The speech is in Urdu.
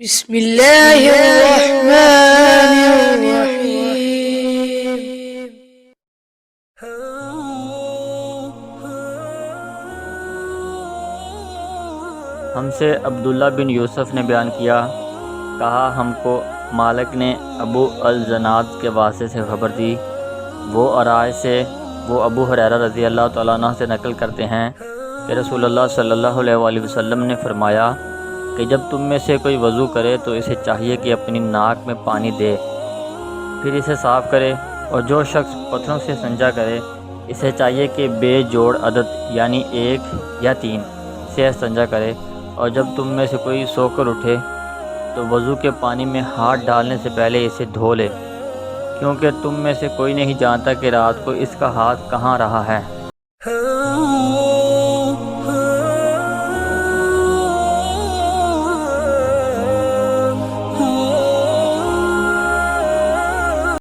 بسم اللہ الرحمن الرحیم۔ ہم سے عبداللہ بن یوسف نے بیان کیا، کہا ہم کو مالک نے ابو الزناد کے واسطے سے خبر دی، وہ ارائے سے وہ ابو ہریرہ رضی اللہ تعالیٰ عنہ سے نقل کرتے ہیں کہ رسول اللہ صلی اللہ علیہ وآلہ وسلم نے فرمایا کہ جب تم میں سے کوئی وضو کرے تو اسے چاہیے کہ اپنی ناک میں پانی دے، پھر اسے صاف کرے، اور جو شخص پتھروں سے استنجا کرے اسے چاہیے کہ بے جوڑ عدد یعنی 1 یا 3 سے استنجا کرے، اور جب تم میں سے کوئی سو کر اٹھے تو وضو کے پانی میں ہاتھ ڈالنے سے پہلے اسے دھو لے، کیونکہ تم میں سے کوئی نہیں جانتا کہ رات کو اس کا ہاتھ کہاں رہا ہے۔